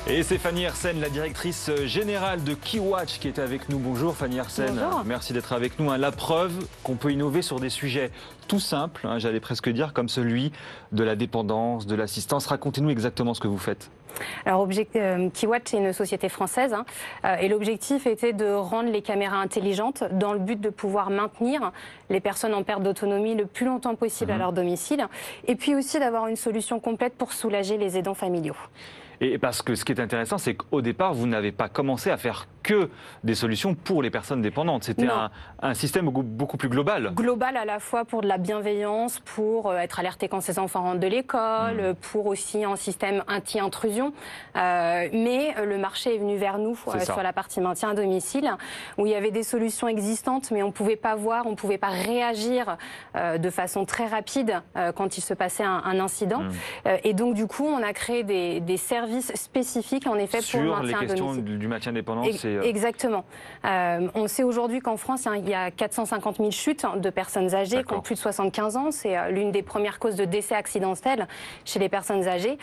Et c'est Fanny Hersène, la directrice générale de Key-Watch, qui est avec nous. Bonjour Fanny Hersène. Bonjour. Merci d'être avec nous. La preuve qu'on peut innover sur des sujets tout simples, j'allais presque dire, comme celui de la dépendance, de l'assistance. Racontez-nous exactement ce que vous faites. Alors, Key-Watch est une société française et l'objectif était de rendre les caméras intelligentes dans le but de pouvoir maintenir les personnes en perte d'autonomie le plus longtemps possible à leur domicile et puis aussi d'avoir une solution complète pour soulager les aidants familiaux. Et parce que ce qui est intéressant, c'est qu'au départ, vous n'avez pas commencé à faire que des solutions pour les personnes dépendantes. C'était un système beaucoup plus global. Global à la fois pour de la bienveillance, pour être alerté quand ses enfants rentrent de l'école, pour aussi un système anti-intrusion. Mais le marché est venu vers nous sur la partie maintien à domicile, où il y avait des solutions existantes, mais on ne pouvait pas voir, on ne pouvait pas réagir de façon très rapide quand il se passait un incident. Et donc, du coup, on a créé des services spécifiques en effet pour le maintien à domicile. Sur les questions du maintien dépendance. Exactement. On sait aujourd'hui qu'en France, il y a 450 000 chutes de personnes âgées qui ont plus de 75 ans. C'est l'une des premières causes de décès accidentel chez les personnes âgées.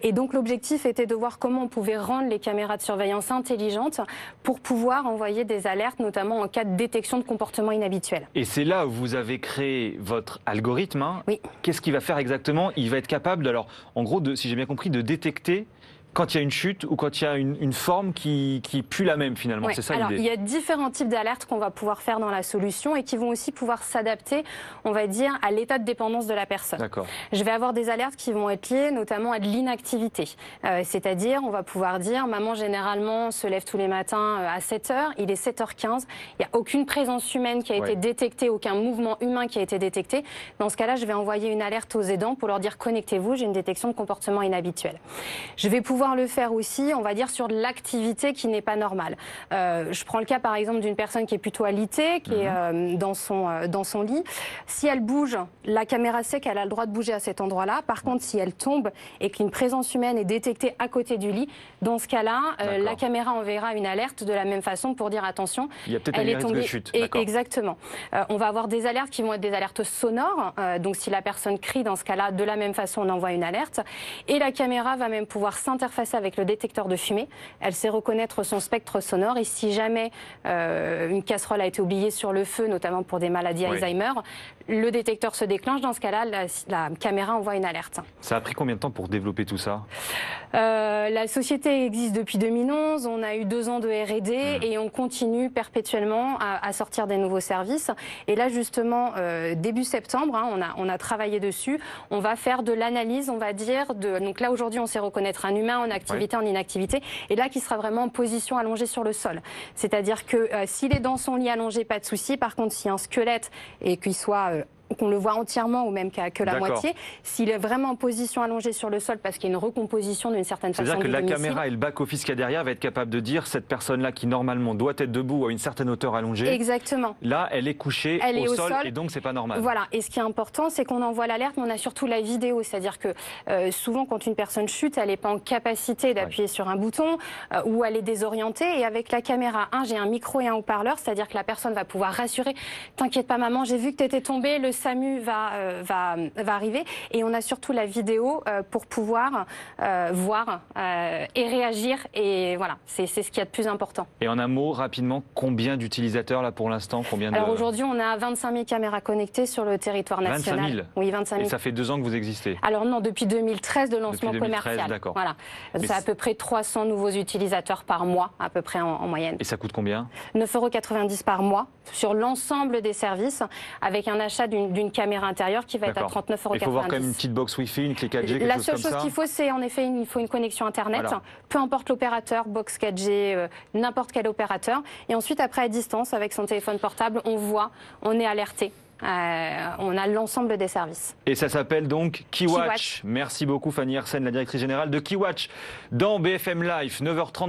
Et donc l'objectif était de voir comment on pouvait rendre les caméras de surveillance intelligentes pour pouvoir envoyer des alertes, notamment en cas de détection de comportements inhabituels. Et c'est là où vous avez créé votre algorithme. Oui. Qu'est-ce qu'il va faire exactement? Il va être capable, alors, en gros, si j'ai bien compris, de détecter quand il y a une chute ou quand il y a une forme qui pue la même finalement, c'est ça l'idée? Alors il y a différents types d'alertes qu'on va pouvoir faire dans la solution et qui vont aussi pouvoir s'adapter, on va dire, à l'état de dépendance de la personne. D'accord. Je vais avoir des alertes qui vont être liées notamment à de l'inactivité. C'est-à-dire, on va pouvoir dire, maman généralement se lève tous les matins à 7h, il est 7h15, il n'y a aucune présence humaine qui a été détectée, aucun mouvement humain qui a été détecté. Dans ce cas-là, je vais envoyer une alerte aux aidants pour leur dire connectez-vous, j'ai une détection de comportement inhabituel. Je vais pouvoir le faire aussi, on va dire, sur de l'activité qui n'est pas normale. Je prends le cas par exemple d'une personne qui est plutôt alitée, qui est dans son lit. Si elle bouge, la caméra sait qu'elle a le droit de bouger à cet endroit-là. Par contre, si elle tombe et qu'une présence humaine est détectée à côté du lit, dans ce cas-là, la caméra enverra une alerte de la même façon pour dire attention, il y a peut-être un risque de chute. Exactement. On va avoir des alertes qui vont être des alertes sonores. Donc si la personne crie, dans ce cas-là, de la même façon, on envoie une alerte. Et la caméra va même pouvoir s'interfacer avec le détecteur de fumée. Elle sait reconnaître son spectre sonore et si jamais une casserole a été oubliée sur le feu, notamment pour des maladies Alzheimer, le détecteur se déclenche. Dans ce cas-là, la caméra envoie une alerte. Ça a pris combien de temps pour développer tout ça? La société existe depuis 2011, on a eu 2 ans de R&D et on continue perpétuellement à sortir des nouveaux services. Et là justement, début septembre, on a travaillé dessus. On va faire de l'analyse, on va dire, donc là aujourd'hui on sait reconnaître un humain en activité, en inactivité, et là qui sera vraiment en position allongée sur le sol. C'est-à-dire que s'il est dans son lit allongé, pas de souci. Par contre, s'il y a un squelette et qu'il soit qu'on le voit entièrement ou même que la moitié, s'il est vraiment en position allongée sur le sol parce qu'il y a une recomposition d'une certaine façon. C'est-à-dire que la caméra et le back-office qu'il y a derrière va être capable de dire cette personne-là qui normalement doit être debout à une certaine hauteur allongée. Exactement. Là, elle est couchée au sol et donc c'est pas normal. Voilà. Et ce qui est important, c'est qu'on envoie l'alerte, mais on a surtout la vidéo. C'est-à-dire que souvent, quand une personne chute, elle n'est pas en capacité d'appuyer sur un bouton ou elle est désorientée. Et avec la caméra, j'ai un micro et un haut-parleur, c'est-à-dire que la personne va pouvoir rassurer. T'inquiète pas, maman, j'ai vu que tu étais tombée. Le SAMU va arriver et on a surtout la vidéo pour pouvoir voir et réagir et voilà, c'est ce qu'il y a de plus important. Et en un mot, rapidement, combien d'utilisateurs là pour l'instant? Alors aujourd'hui, on a 25 000 caméras connectées sur le territoire national. 25 000? Oui, 25 000. Et ça fait 2 ans que vous existez? Alors non, depuis 2013 de lancement commercial. D'accord. Voilà. C'est à peu près 300 nouveaux utilisateurs par mois, à peu près en moyenne. Et ça coûte combien? 9,90 € par mois sur l'ensemble des services avec un achat d'une caméra intérieure qui va être à 39,90 €. Il faut voir quand même une petite box Wi-Fi, une clé 4G, quelque chose comme ça. La seule chose qu'il faut, c'est en effet, il faut une connexion Internet, peu importe l'opérateur, box 4G, n'importe quel opérateur. Et ensuite, après, à distance, avec son téléphone portable, on voit, on est alerté. On a l'ensemble des services. Et ça s'appelle donc Key-Watch. Merci beaucoup Fanny Hersène, la directrice générale de Key-Watch dans BFM Live, 9h30.